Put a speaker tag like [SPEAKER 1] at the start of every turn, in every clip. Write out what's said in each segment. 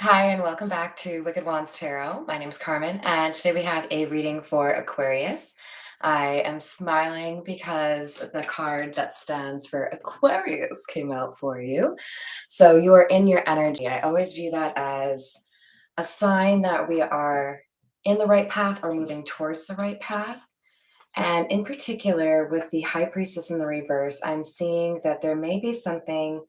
[SPEAKER 1] Hi, and welcome back to Wicked Wands Tarot. My name is Carmen, and today we have a reading for Aquarius. I am smiling because the card that stands for Aquarius came out for you. So you are in your energy. I always view that as a sign that we are in the right path or moving towards the right path. And in particular, with the High Priestess in the reverse, I'm seeing that there may be something.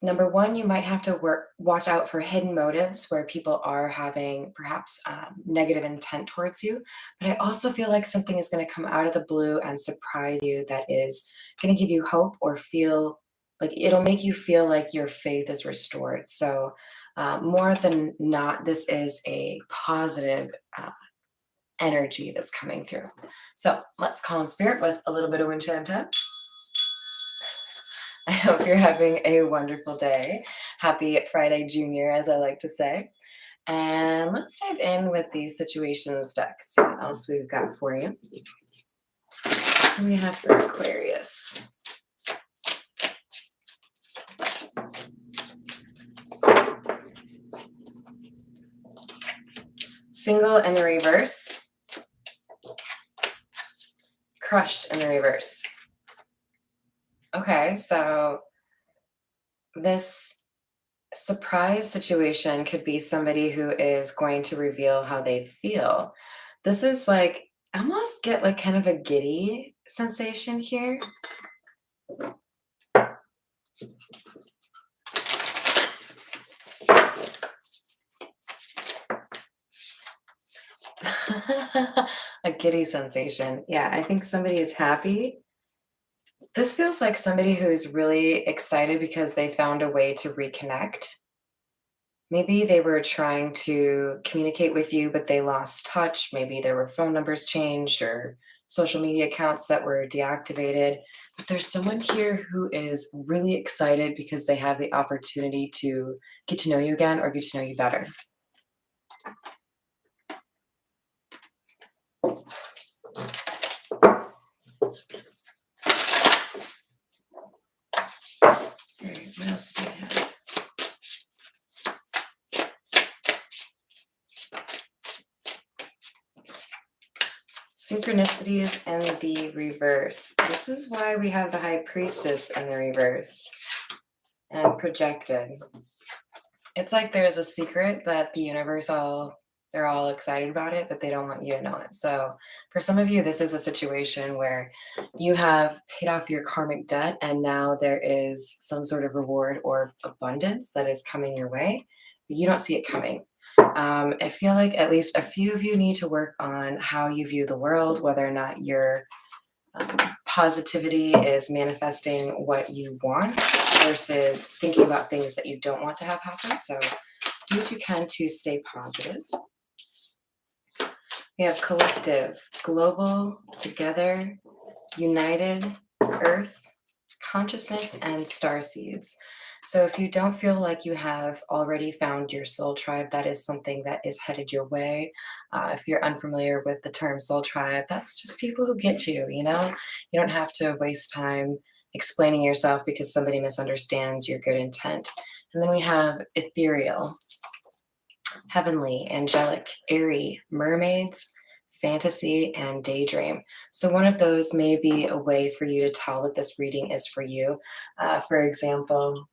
[SPEAKER 1] Number one, you might have to watch out for hidden motives where people are having perhaps negative intent towards you. But I also feel like something is going to come out of the blue and surprise you that is going to give you hope or feel like it'll make you feel like your faith is restored. So, more than not, this is a positive energy that's coming through. So, let's call in spirit with a little bit of wind chime time. I hope you're having a wonderful day. Happy Friday, Junior, as I like to say. And let's dive in with the situations deck. See what else we've got for you. What do we have for Aquarius? Single in the reverse. Crushed in the reverse. Okay, so this surprise situation could be somebody who is going to reveal how they feel. This is like, I almost get like kind of a giddy sensation here. A giddy sensation. Yeah, I think somebody is happy. This feels like somebody who's really excited because they found a way to reconnect. Maybe they were trying to communicate with you, but they lost touch. Maybe there were phone numbers changed or social media accounts that were deactivated. But there's someone here who is really excited because they have the opportunity to get to know you again or get to know you better. All right, what else do we have? Synchronicities in the reverse. This is why we have the High Priestess in the reverse and projected. It's like there's a secret that the universe they're all excited about it, but they don't want you to know it. So for some of you, this is a situation where you have paid off your karmic debt and now there is some sort of reward or abundance that is coming your way, but you don't see it coming. I feel like at least a few of you need to work on how you view the world, whether or not your positivity is manifesting what you want versus thinking about things that you don't want to have happen. So do what you can to stay positive. We have collective, global, together, united, earth, consciousness, and star seeds. So if you don't feel like you have already found your soul tribe, that is something that is headed your way. If you're unfamiliar with the term soul tribe, that's just people who get you, you know? You don't have to waste time explaining yourself because somebody misunderstands your good intent. And then we have ethereal, heavenly, angelic, airy, mermaids, fantasy, and daydream. So one of those may be a way for you to tell that this reading is for you. For example,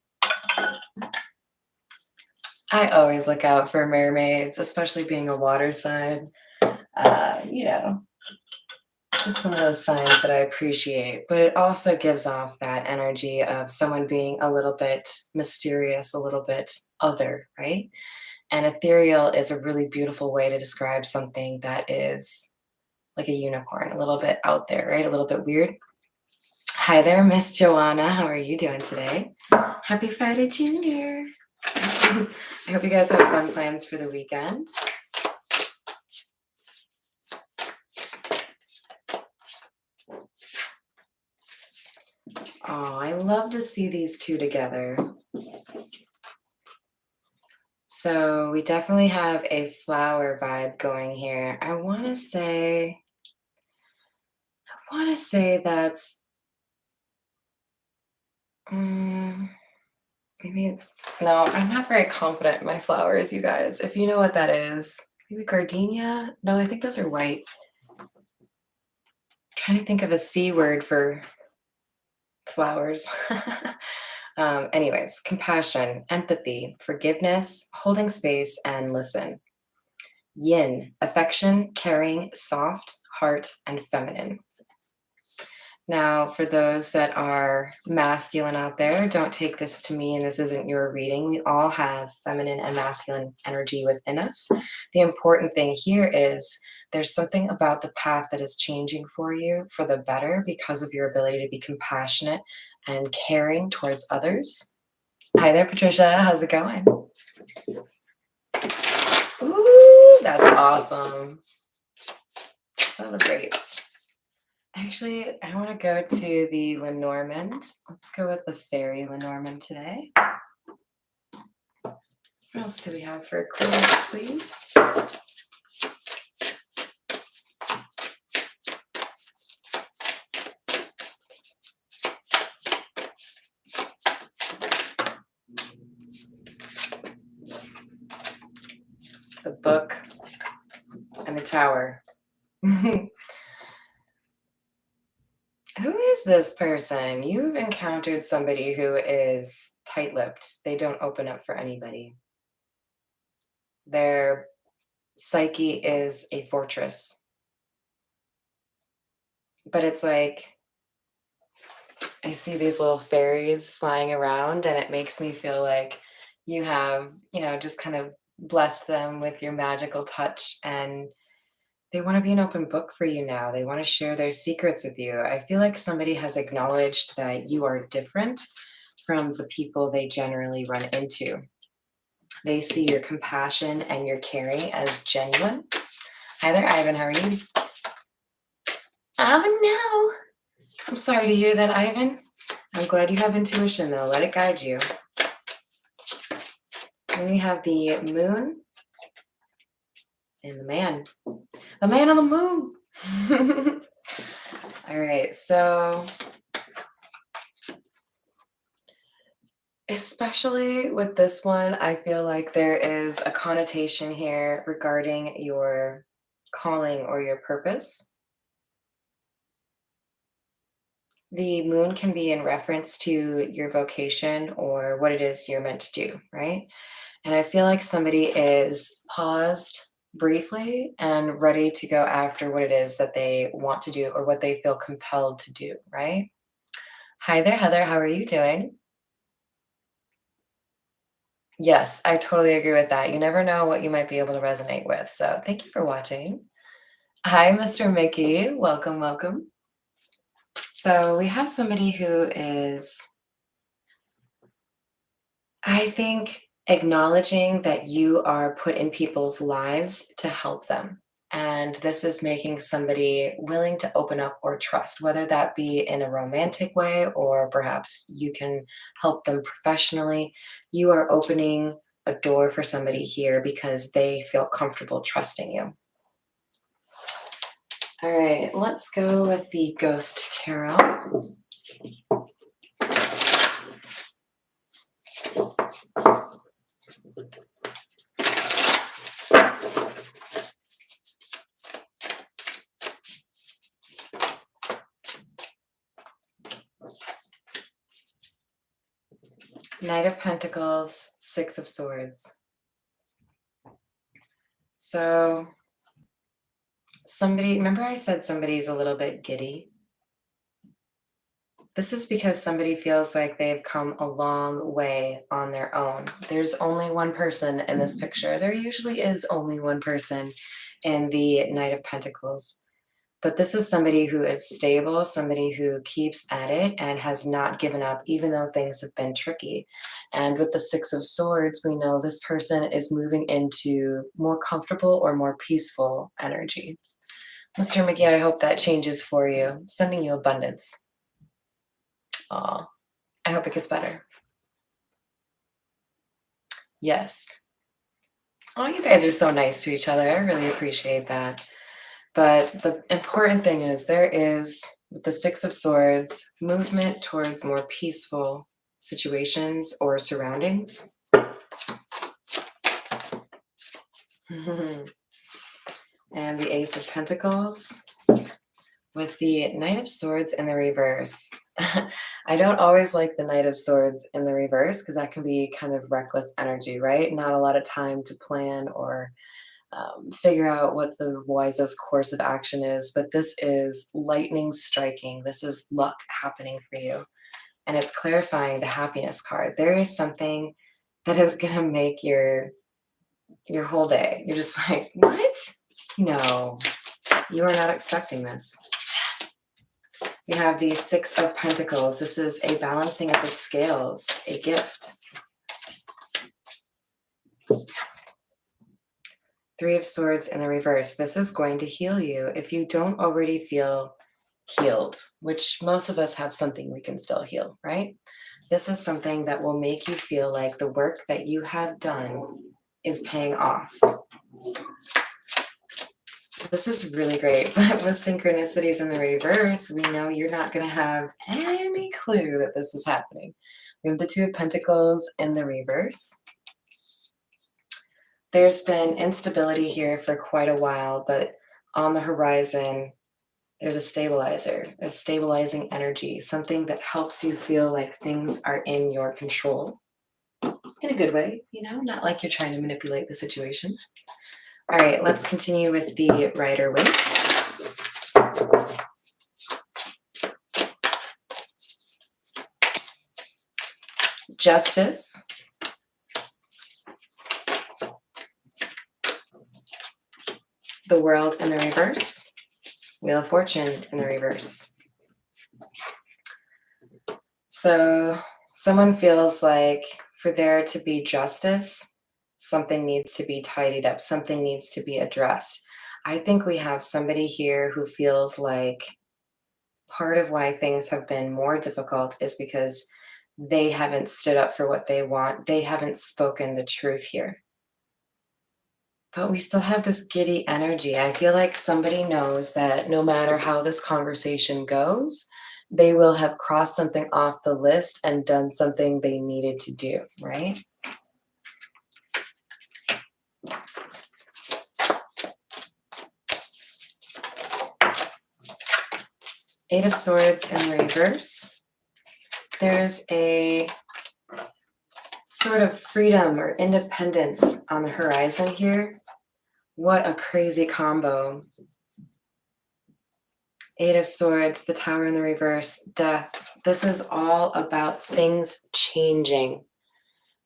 [SPEAKER 1] I always look out for mermaids, especially being a water sign. You know, just one of those signs that I appreciate. But it also gives off that energy of someone being a little bit mysterious, a little bit other, right? And ethereal is a really beautiful way to describe something that is like a unicorn, a little bit out there, right? A little bit weird. Hi there, Miss Joanna. How are you doing today? Happy Friday, Junior. I hope you guys have fun plans for the weekend. Oh, I love to see these two together. So we definitely have a flower vibe going here. I want to say that's Maybe it's, no, I'm not very confident in my flowers, you guys. If you know what that is, maybe gardenia? No, I think those are white. Trying to think of a C word for flowers. Anyways, compassion, empathy, forgiveness, holding space, and listen. Yin, affection, caring, soft, heart, and feminine. Now, for those that are masculine out there, don't take this to me and this isn't your reading. We all have feminine and masculine energy within us. The important thing here is there's something about the path that is changing for you for the better because of your ability to be compassionate and caring towards others. Hi there, Patricia. How's it going? Ooh, that's awesome. Celebrate. Actually, I want to go to the Lenormand. Let's go with the fairy Lenormand today. What else do we have for Aquarius, please? The book and the tower. Who is this person? You've encountered somebody who is tight-lipped. They don't open up for anybody. Their psyche is a fortress. But it's like, I see these little fairies flying around and it makes me feel like you have, just kind of blessed them with your magical touch and they want to be an open book for you now. They want to share their secrets with you. I feel like somebody has acknowledged that you are different from the people they generally run into. They see your compassion and your caring as genuine. Hi there, Ivan. How are you? Oh, no. I'm sorry to hear that, Ivan. I'm glad you have intuition, though. Let it guide you. Then we have the moon and the man. The man on the moon. All right, so especially with this one, I feel like there is a connotation here regarding your calling or your purpose. The moon can be in reference to your vocation or what it is you're meant to do, right? And I feel like somebody is paused briefly and ready to go after what it is that they want to do or what they feel compelled to do, right? Hi there, Heather. How are you doing? Yes, I totally agree with that. You never know what you might be able to resonate with. So thank you for watching. Hi, Mr. Mickey. Welcome, welcome. So we have somebody who is, I think, acknowledging that you are put in people's lives to help them. And this is making somebody willing to open up or trust, whether that be in a romantic way or perhaps you can help them professionally. You are opening a door for somebody here because they feel comfortable trusting you. All right, let's go with the Ghost Tarot. Knight of Pentacles, Six of Swords. So somebody, remember I said somebody's a little bit giddy? This is because somebody feels like they've come a long way on their own. There's only one person in this picture. There usually is only one person in the Knight of Pentacles. But this is somebody who is stable, somebody who keeps at it and has not given up, even though things have been tricky. And with the Six of Swords, we know this person is moving into more comfortable or more peaceful energy. Mr. McGee, I hope that changes for you. I'm sending you abundance. Aw, I hope it gets better. Yes. Oh, you guys are so nice to each other. I really appreciate that. But the important thing is there is, with the Six of Swords, movement towards more peaceful situations or surroundings. And the Ace of Pentacles with the Knight of Swords in the reverse. I don't always like the Knight of Swords in the reverse because that can be kind of reckless energy, right? Not a lot of time to plan or figure out what the wisest course of action is. But this is lightning striking. This is luck happening for you. And it's clarifying the happiness card. There is something that is going to make your whole day. You're just like, what? No, you are not expecting this. We have the Six of Pentacles. This is a balancing of the scales, a gift. Three of Swords in the reverse. This is going to heal you if you don't already feel healed, which most of us have something we can still heal, right? This is something that will make you feel like the work that you have done is paying off. This is really great, but with synchronicities in the reverse, we know you're not going to have any clue that this is happening. We have the Two of Pentacles in the reverse. There's been instability here for quite a while, but on the horizon, there's a stabilizer, a stabilizing energy, something that helps you feel like things are in your control. In a good way, you know, not like you're trying to manipulate the situation. All right, let's continue with the Rider-Waite. Justice. The World in the reverse. Wheel of Fortune in the reverse. So someone feels like for there to be justice, something needs to be tidied up, something needs to be addressed. I think we have somebody here who feels like part of why things have been more difficult is because they haven't stood up for what they want. They haven't spoken the truth here. But we still have this giddy energy. I feel like somebody knows that no matter how this conversation goes, they will have crossed something off the list and done something they needed to do, right? Eight of Swords in the reverse. There's a sort of freedom or independence on the horizon here. What a crazy combo. Eight of Swords, the Tower in the reverse, Death. This is all about things changing.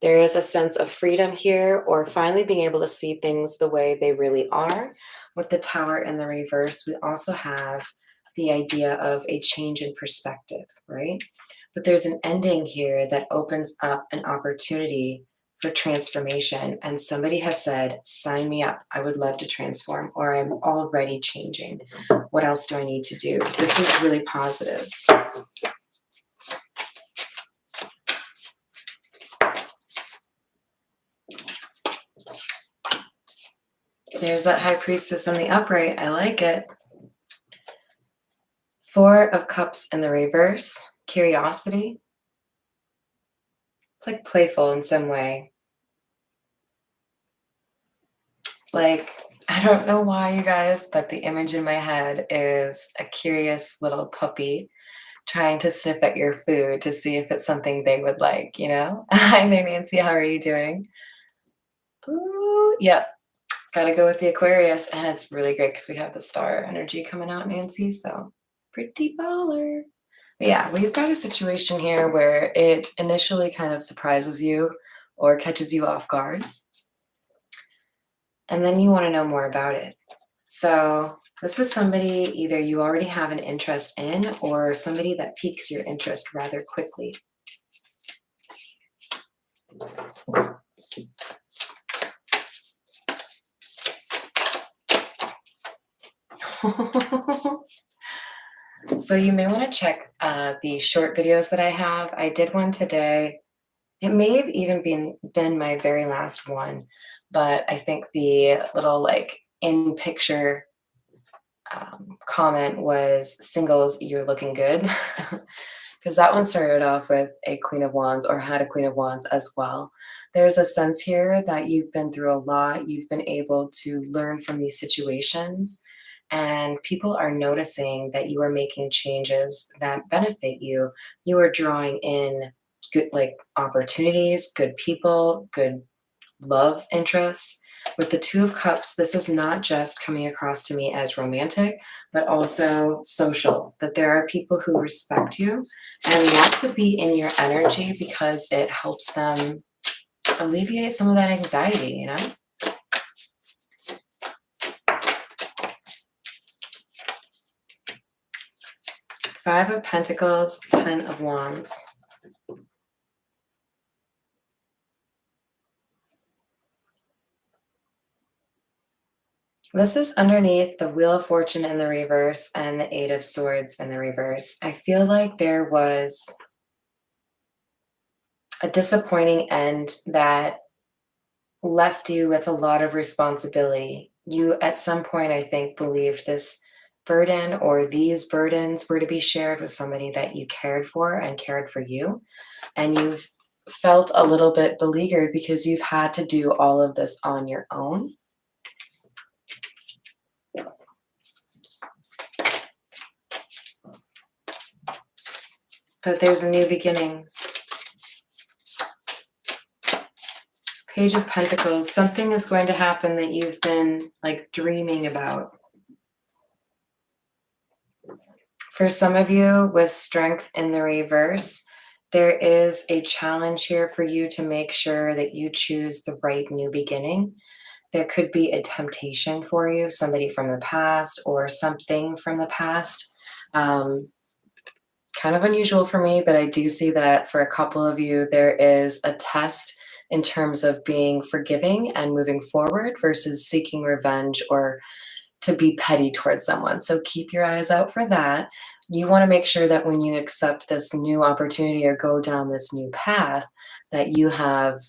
[SPEAKER 1] There is a sense of freedom here, or finally being able to see things the way they really are. With the Tower in the reverse, we also have the idea of a change in perspective, right? But there's an ending here that opens up an opportunity for transformation. And somebody has said, sign me up. I would love to transform, or I'm already changing. What else do I need to do? This is really positive. There's that High Priestess in the upright. I like it. Four of Cups in the reverse. Curiosity. It's like playful in some way. Like, I don't know why, you guys, but the image in my head is a curious little puppy trying to sniff at your food to see if it's something they would like, you know? Hi there, Nancy. How are you doing? Ooh, yep. Gotta go with the Aquarius. And it's really great because we have the star energy coming out, Nancy. So pretty baller. But yeah, we've got a situation here where it initially kind of surprises you or catches you off guard. And then you want to know more about it. So this is somebody either you already have an interest in or somebody that piques your interest rather quickly. So you may want to check the short videos that I have. I did one today. It may have even been my very last one, but I think the little like in picture comment was singles, you're looking good. because that one started off with a Queen of Wands or had a Queen of Wands as well. There's a sense here that you've been through a lot. You've been able to learn from these situations, and people are noticing that you are making changes that benefit you. You are drawing in good, like, opportunities, good people, good love interests. With the Two of Cups, this is not just coming across to me as romantic, but also social, that there are people who respect you and want to be in your energy because it helps them alleviate some of that anxiety, you know? Five of Pentacles, 10 of Wands. This is underneath the Wheel of Fortune in the reverse and the Eight of Swords in the reverse. I feel like there was a disappointing end that left you with a lot of responsibility. You, at some point, I think, believed this burden or these burdens were to be shared with somebody that you cared for and cared for you. And you've felt a little bit beleaguered because you've had to do all of this on your own. But there's a new beginning. Page of Pentacles. Something is going to happen that you've been like dreaming about. For some of you with Strength in the reverse, there is a challenge here for you to make sure that you choose the right new beginning. There could be a temptation for you, somebody from the past or something from the past. Kind of unusual for me, but I do see that for a couple of you, there is a test in terms of being forgiving and moving forward versus seeking revenge or to be petty towards someone. So keep your eyes out for that. You want to make sure that when you accept this new opportunity or go down this new path, that you have,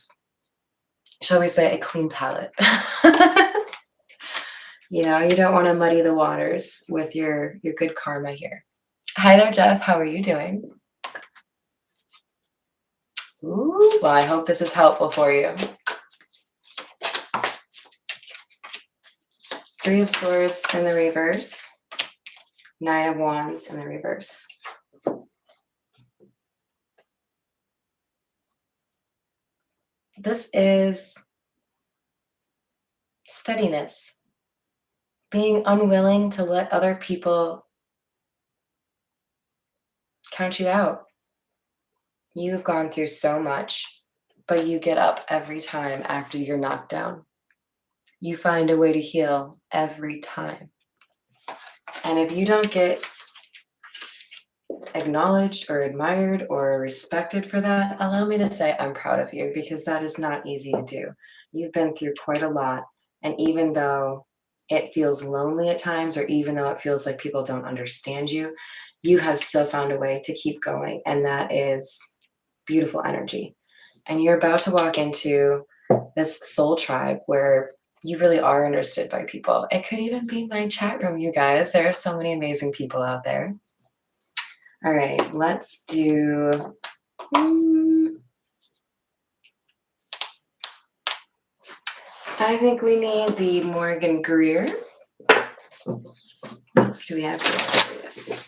[SPEAKER 1] shall we say, a clean palette. You know, you don't want to muddy the waters with your good karma here. Hi there, Jeff. How are you doing? Ooh, well, I hope this is helpful for you. Three of Swords in the reverse. Nine of Wands in the reverse. This is steadiness. Being unwilling to let other people count you out. You've gone through so much, but you get up every time after you're knocked down. You find a way to heal every time. And if you don't get acknowledged or admired or respected for that, allow me to say I'm proud of you, because that is not easy to do. You've been through quite a lot. And even though it feels lonely at times, or even though it feels like people don't understand you, you have still found a way to keep going. And that is beautiful energy. And you're about to walk into this soul tribe where you really are understood by people. It could even be my chat room, you guys. There are so many amazing people out there. All right, let's do. I think we need the Morgan Greer. What else do we have for this?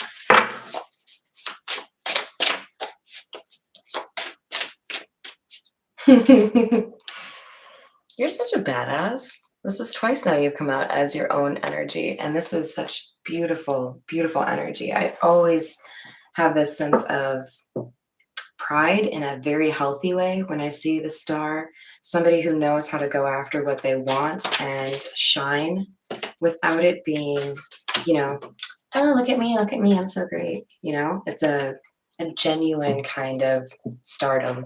[SPEAKER 1] You're such a badass. This is twice now you've come out as your own energy, and this is such beautiful, beautiful energy. I always have this sense of pride in a very healthy way when I see the star, somebody who knows how to go after what they want and shine without it being, you know, oh, look at me, I'm so great. You know, it's a genuine kind of stardom.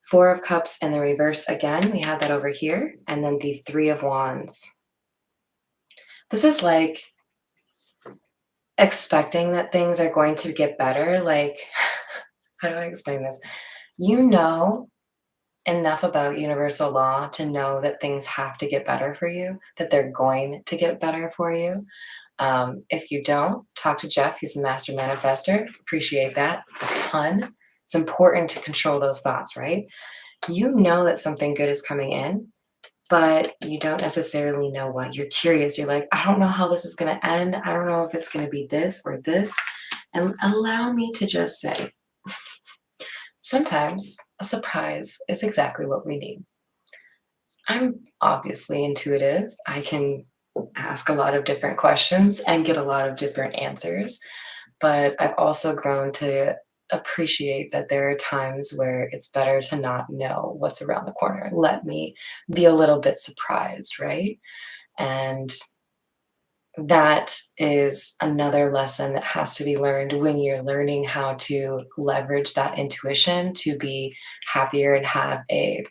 [SPEAKER 1] Four of Cups in the reverse again. We had that over here. And then the Three of Wands. This is like expecting that things are going to get better. Like, how do I explain this? You know enough about universal law to know that things have to get better for you, that they're going to get better for you. If you don't, talk to Jeff. He's a master manifester. Appreciate that a ton. It's important to control those thoughts, right? You know that something good is coming in, but you don't necessarily know what. You're curious. You're like, I don't know how this is going to end. I don't know if it's going to be this or this. And allow me to just say, sometimes a surprise is exactly what we need. I'm obviously intuitive. I can ask a lot of different questions and get a lot of different answers, but I've also grown to appreciate that there are times where it's better to not know what's around the corner. Let me be a little bit surprised, right? And that is another lesson that has to be learned when you're learning how to leverage that intuition to be happier and have a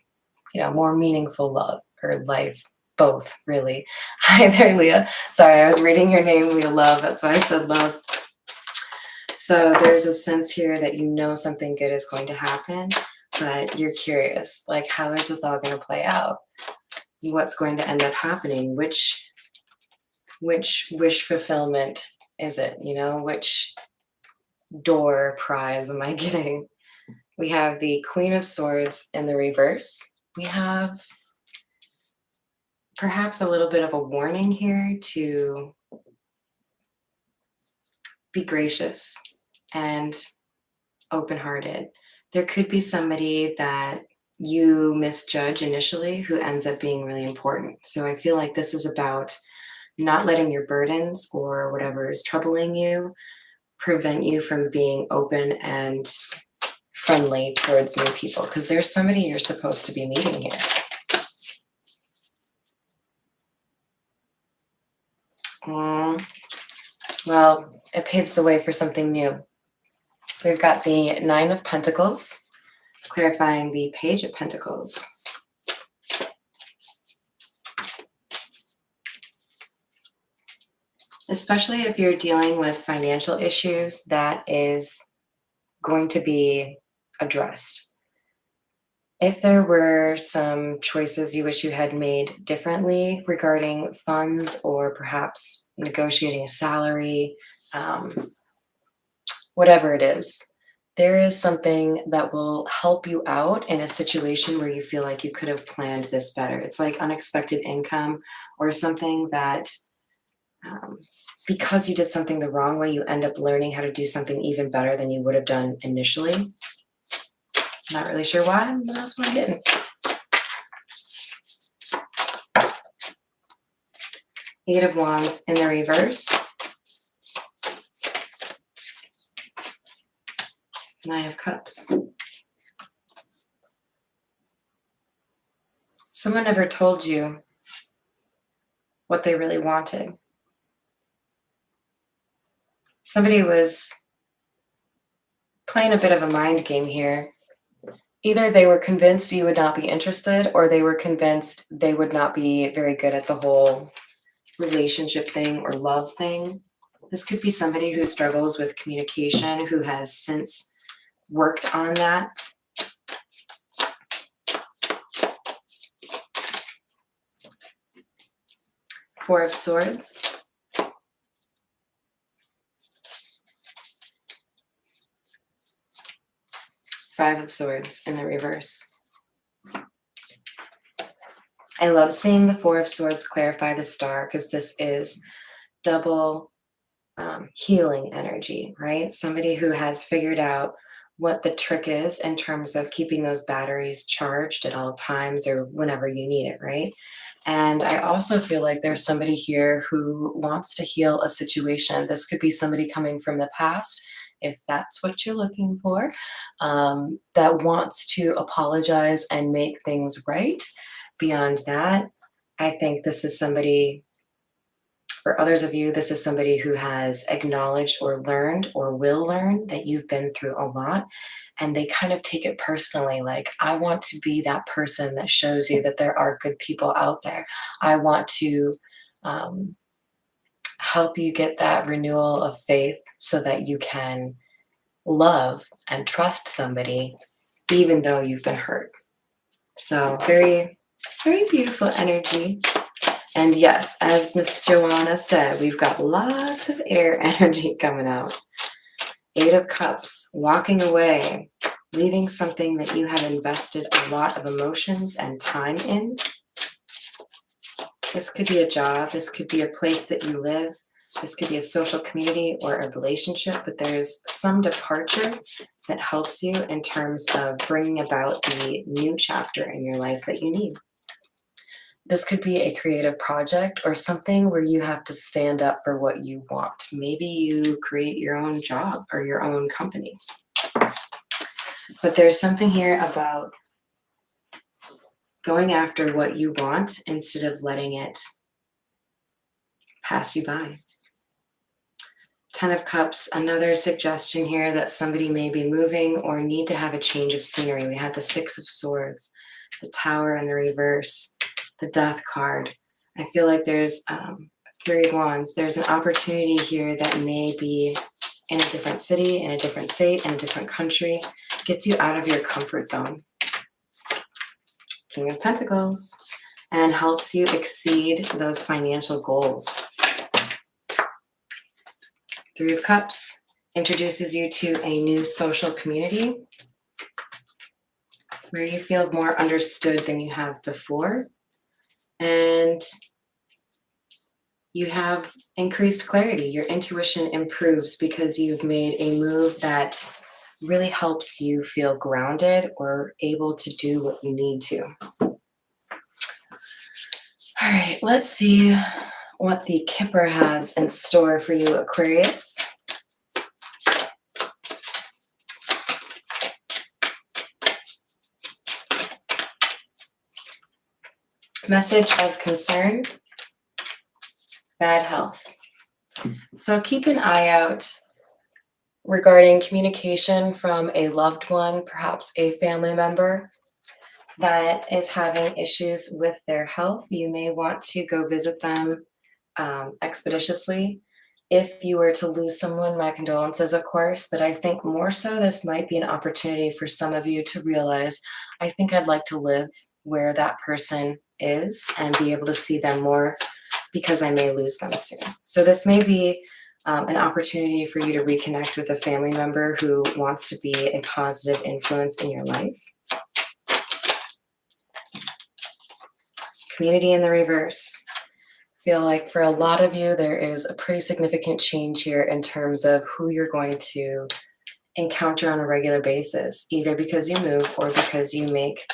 [SPEAKER 1] more meaningful love or life, both really. Hi there, Leah. Sorry, I was reading your name, Leah Love. That's why I said love. So there's a sense here that you know something good is going to happen, but you're curious, like, how is this all going to play out? What's going to end up happening? Which wish fulfillment is it? Which door prize am I getting? We have the Queen of Swords in the reverse. We have perhaps a little bit of a warning here to be gracious and open-hearted. There could be somebody that you misjudge initially who ends up being really important. So I feel like this is about not letting your burdens or whatever is troubling you prevent you from being open and friendly towards new people, because there's somebody you're supposed to be meeting here. Well, it paves the way for something new. We've got the Nine of Pentacles, clarifying the Page of Pentacles. Especially if you're dealing with financial issues, that is going to be addressed. If there were some choices you wish you had made differently regarding funds or perhaps negotiating a salary, whatever it is, there is something that will help you out in a situation where you feel like you could have planned this better. It's like unexpected income or something that because you did something the wrong way, you end up learning how to do something even better than you would have done initially. Not really sure why, but that's what I'm getting. Eight of Wands in the reverse. Nine of Cups. Someone never told you what they really wanted. Somebody was playing a bit of a mind game here. Either they were convinced you would not be interested, or they were convinced they would not be very good at the whole relationship thing or love thing. This could be somebody who struggles with communication, who has since worked on that. Four of Swords. Five of Swords in the reverse. I love seeing the Four of Swords clarify the star, because this is double healing energy, right? Somebody who has figured out what the trick is in terms of keeping those batteries charged at all times or whenever you need it, right? And I also feel like there's somebody here who wants to heal a situation. This could be somebody coming from the past, if that's what you're looking for, that wants to apologize and make things right. Beyond that, I think this is somebody, for others of you, this is somebody who has acknowledged or learned or will learn that you've been through a lot, and they kind of take it personally. Like, I want to be that person that shows you that there are good people out there. I want to help you get that renewal of faith so that you can love and trust somebody even though you've been hurt. So very, very beautiful energy. And yes, as Miss Joanna said, we've got lots of air energy coming out. 8 of Cups, walking away, leaving something that you have invested a lot of emotions and time in. This could be a job, this could be a place that you live, this could be a social community or a relationship, but there's some departure that helps you in terms of bringing about the new chapter in your life that you need. This could be a creative project or something where you have to stand up for what you want. Maybe you create your own job or your own company. But there's something here about going after what you want instead of letting it pass you by. 10 of Cups, another suggestion here that somebody may be moving or need to have a change of scenery. We had the 6 of Swords, the Tower in the reverse, the Death card. I feel like there's 3 of Wands. There's an opportunity here that may be in a different city, in a different state, in a different country. Gets you out of your comfort zone. King of Pentacles, and helps you exceed those financial goals. 3 of Cups introduces you to a new social community where you feel more understood than you have before. And you have increased clarity. Your intuition improves because you've made a move that really helps you feel grounded or able to do what you need to. All right, let's see what the Kipper has in store for you, Aquarius. Message of concern, bad health. So keep an eye out regarding communication from a loved one, perhaps a family member that is having issues with their health. You may want to go visit them expeditiously. If you were to lose someone, my condolences, of course, but I think more so this might be an opportunity for some of you to realize, I think I'd like to live where that person is and be able to see them more because I may lose them soon. So this may be an opportunity for you to reconnect with a family member who wants to be a positive influence in your life. Community in the reverse. Feel like for a lot of you, there is a pretty significant change here in terms of who you're going to encounter on a regular basis, either because you move or because you make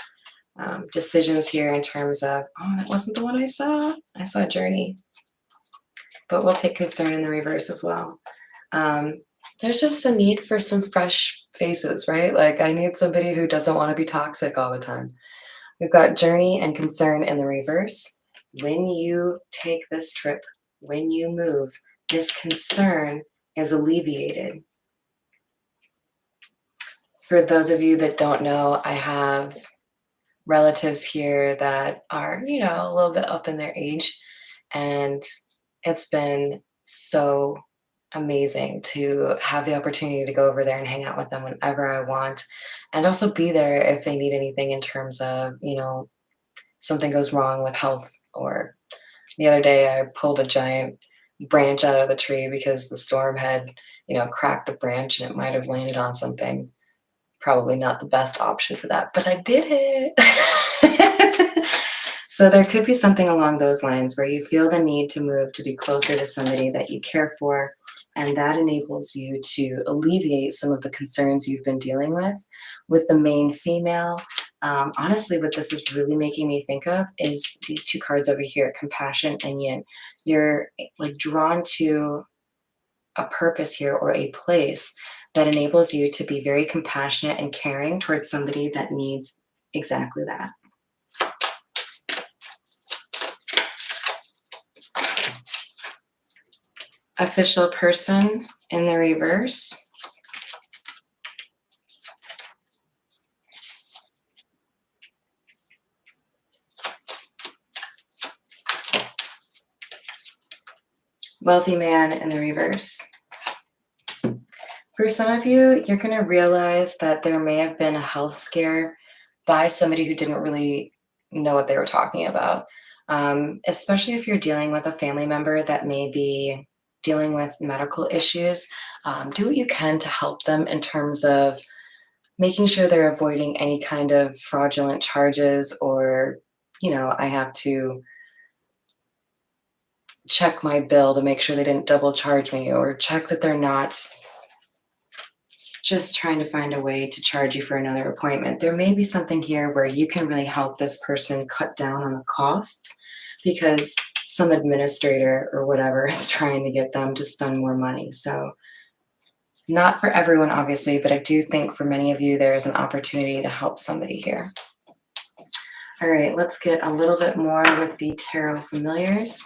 [SPEAKER 1] decisions here in terms of, oh, that wasn't the one I saw. I saw Journey. But we'll take concern in the reverse as well. There's just a need for some fresh faces, right? Like I need somebody who doesn't want to be toxic all the time. We've got Journey and concern in the reverse. When you take this trip, when you move, this concern is alleviated. For those of you that don't know, I have relatives here that are, you know, a little bit up in their age, and it's been so amazing to have the opportunity to go over there and hang out with them whenever I want, and also be there if they need anything in terms of, you know, something goes wrong with health. Or the other day I pulled a giant branch out of the tree because the storm had, you know, cracked a branch and it might have landed on something. Probably not the best option for that, but I did it. So there could be something along those lines where you feel the need to move to be closer to somebody that you care for, and that enables you to alleviate some of the concerns you've been dealing with the main female. Honestly, what this is really making me think of is these 2 cards over here, compassion and yin. You're like drawn to a purpose here or a place that enables you to be very compassionate and caring towards somebody that needs exactly that. Official person in the reverse. Wealthy man in the reverse. For some of you, you're going to realize that there may have been a health scare by somebody who didn't really know what they were talking about. especially if you're dealing with a family member that may be dealing with medical issues. Do what you can to help them in terms of making sure they're avoiding any kind of fraudulent charges, or, I have to check my bill to make sure they didn't double charge me, or check that they're not just trying to find a way to charge you for another appointment. There may be something here where you can really help this person cut down on the costs because some administrator or whatever is trying to get them to spend more money. So, not for everyone, obviously, but I do think for many of you, there's an opportunity to help somebody here. All right, let's get a little bit more with the tarot familiars.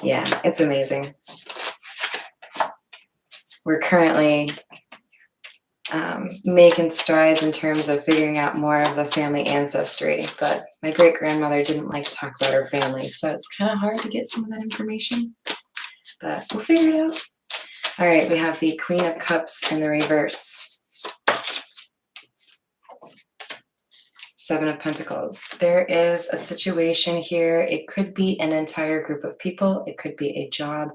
[SPEAKER 1] Yeah, it's amazing. We're currently making strides in terms of figuring out more of the family ancestry, but my great-grandmother didn't like to talk about her family, so it's kind of hard to get some of that information, but we'll figure it out. All right, we have the Queen of Cups in the reverse. Seven of Pentacles. There is a situation here. It could be an entire group of people. It could be a job.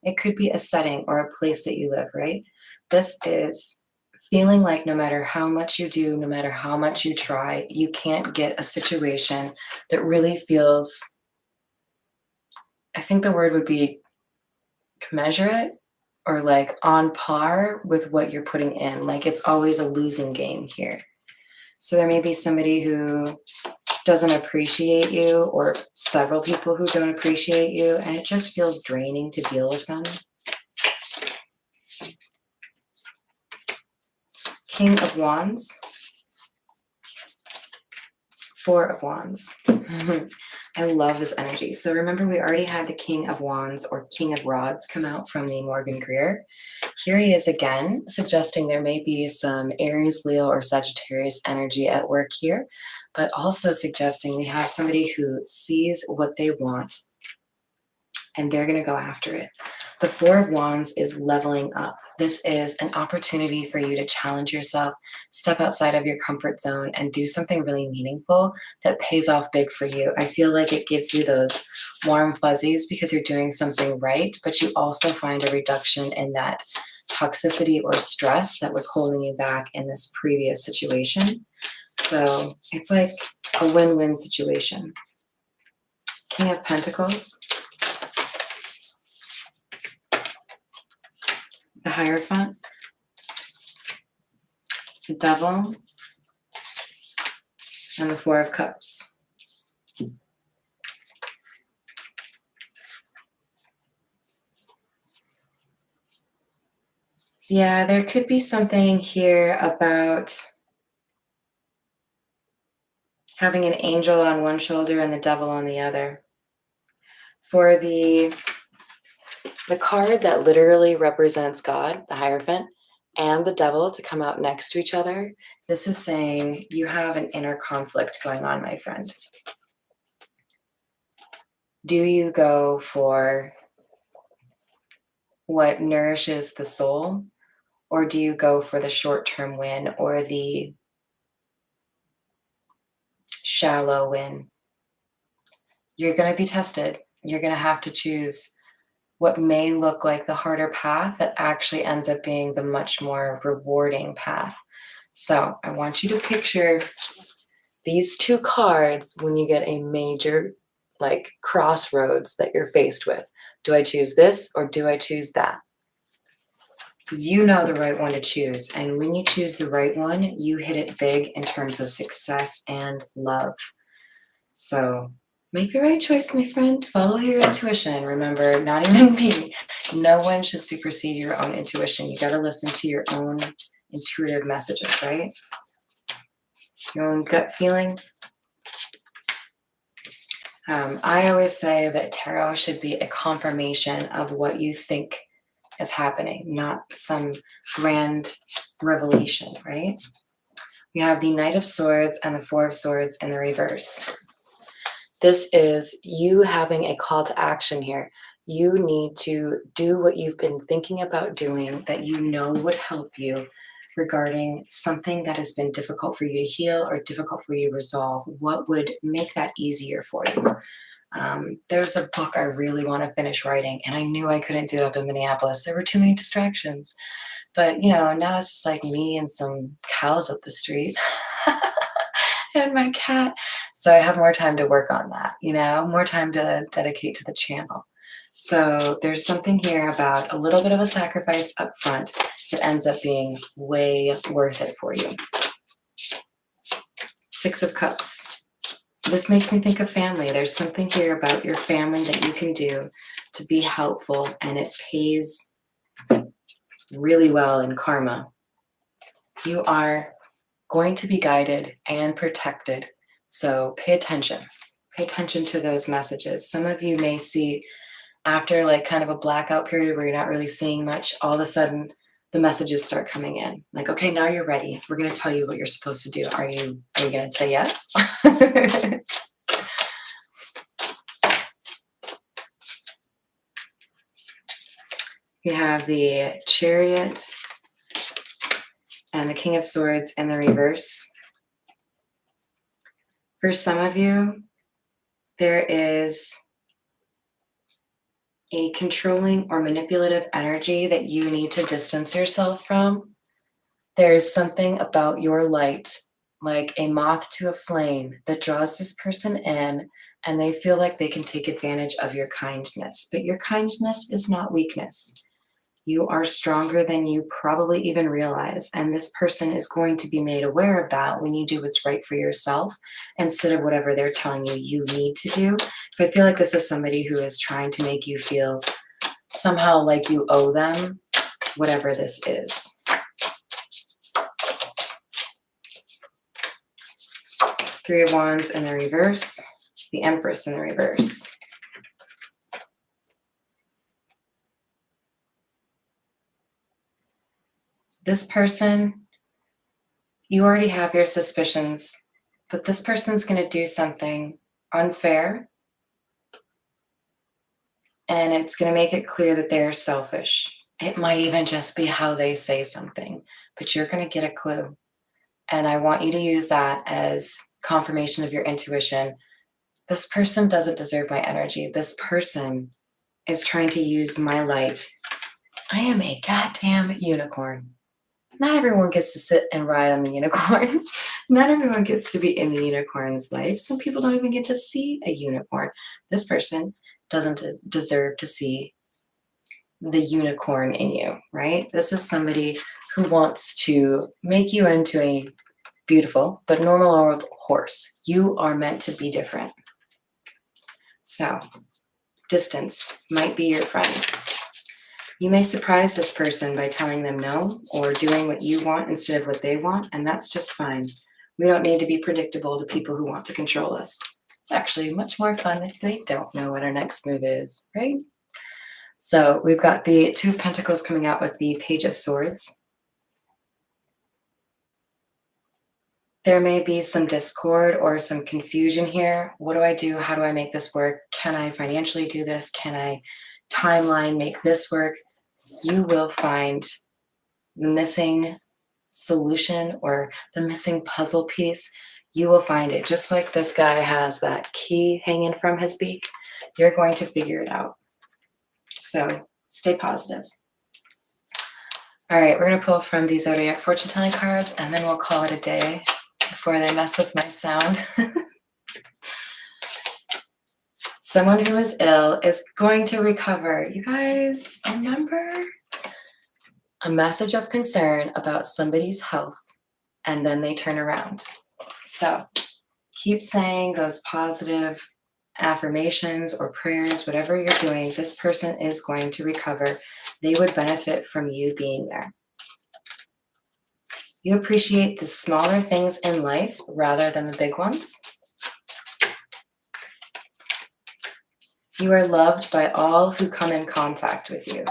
[SPEAKER 1] It could be a setting or a place that you live, right? This is feeling like no matter how much you do, no matter how much you try, you can't get a situation that really feels, I think the word would be commensurate or like on par with what you're putting in. Like it's always a losing game here. So there may be somebody who doesn't appreciate you, or several people who don't appreciate you, and it just feels draining to deal with them. King of Wands. Four of Wands. I love this energy. So remember, we already had the King of Wands or King of Rods come out from the Morgan Greer. Here he is again, suggesting there may be some Aries, Leo, or Sagittarius energy at work here, but also suggesting we have somebody who sees what they want and they're going to go after it. The Four of Wands is leveling up. This is an opportunity for you to challenge yourself, step outside of your comfort zone, and do something really meaningful that pays off big for you. I feel like it gives you those warm fuzzies because you're doing something right, but you also find a reduction in that toxicity or stress that was holding you back in this previous situation. So it's like a win-win situation. King of Pentacles. The Hierophant, the Devil, and the Four of Cups. Yeah, there could be something here about having an angel on one shoulder and the devil on the other. For the card that literally represents God, the Hierophant, and the devil to come out next to each other, this is saying you have an inner conflict going on, my friend. Do you go for what nourishes the soul, or do you go for the short-term win or the shallow win? You're going to be tested. You're going to have to choose what may look like the harder path that actually ends up being the much more rewarding path. So I want you to picture these two cards when you get a major like crossroads that you're faced with. Do I choose this or do I choose that? Because you know the right one to choose. And when you choose the right one, you hit it big in terms of success and love. So make the right choice, my friend. Follow your intuition. Remember, not even me. No one should supersede your own intuition. You got to listen to your own intuitive messages, right? Your own gut feeling. I always say that tarot should be a confirmation of what you think is happening, not some grand revelation, right? We have the Knight of Swords and the Four of Swords in the reverse. This is you having a call to action here. You need to do what you've been thinking about doing that you know would help you regarding something that has been difficult for you to heal or difficult for you to resolve. What would make that easier for you? There's a book I really want to finish writing, and I knew I couldn't do it up in Minneapolis. There were too many distractions. But, now it's just like me and some cows up the street and my cat. So I have more time to work on that, more time to dedicate to the channel. So there's something here about a little bit of a sacrifice up front that ends up being way worth it for you. Six of Cups. This makes me think of family. There's something here about your family that you can do to be helpful, and it pays really well in karma. You are going to be guided and protected. So pay attention. Pay attention to those messages. Some of you may see after like kind of a blackout period where you're not really seeing much, all of a sudden the messages start coming in. Like, okay, now you're ready. We're going to tell you what you're supposed to do. Are you going to say yes? You have the Chariot and the King of Swords in the reverse. For some of you, there is a controlling or manipulative energy that you need to distance yourself from. There's something about your light, like a moth to a flame, that draws this person in, and they feel like they can take advantage of your kindness. But your kindness is not weakness. You are stronger than you probably even realize. And this person is going to be made aware of that when you do what's right for yourself instead of whatever they're telling you you need to do. So I feel like this is somebody who is trying to make you feel somehow like you owe them whatever this is. Three of Wands in the reverse, the Empress in the reverse. This person, you already have your suspicions, but this person's going to do something unfair, and it's going to make it clear that they're selfish. It might even just be how they say something, but you're going to get a clue. And I want you to use that as confirmation of your intuition. This person doesn't deserve my energy. This person is trying to use my light. I am a goddamn unicorn. Not everyone gets to sit and ride on the unicorn. Not everyone gets to be in the unicorn's life. Some people don't even get to see a unicorn. This person doesn't deserve to see the unicorn in you, right? This is somebody who wants to make you into a beautiful but normal old horse. You are meant to be different. So, distance might be your friend. You may surprise this person by telling them no or doing what you want instead of what they want, and that's just fine. We don't need to be predictable to people who want to control us. It's actually much more fun if they don't know what our next move is, right? So we've got the Two of Pentacles coming out with the Page of Swords. There may be some discord or some confusion here. What do I do? How do I make this work? Can I financially do this? Can I timeline make this work? You will find the missing solution or the missing puzzle piece. You will find it. Just like this guy has that key hanging from his beak, you're going to figure it out. So stay positive. All right, we're going to pull from the Zodiac fortune telling cards, and then we'll call it a day before they mess with my sound. Someone who is ill is going to recover. You guys, remember? A message of concern about somebody's health, and then they turn around. So keep saying those positive affirmations or prayers, whatever you're doing. This person is going to recover. They would benefit from you being there. You appreciate the smaller things in life rather than the big ones. You are loved by all who come in contact with you.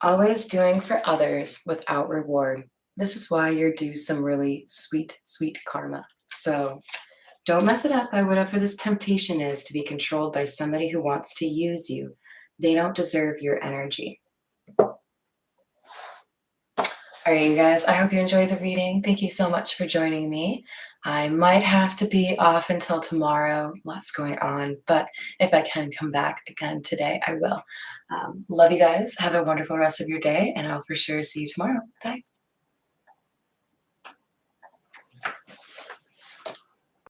[SPEAKER 1] Always doing for others without reward. This is why you're due some really sweet, sweet karma. So don't mess it up by whatever this temptation is to be controlled by somebody who wants to use you. They don't deserve your energy. All right, you guys, I hope you enjoyed the reading. Thank you so much for joining me. I might have to be off until tomorrow, lots going on, but if I can come back again today, I will. Love you guys. Have a wonderful rest of your day, and I'll for sure see you tomorrow. Bye.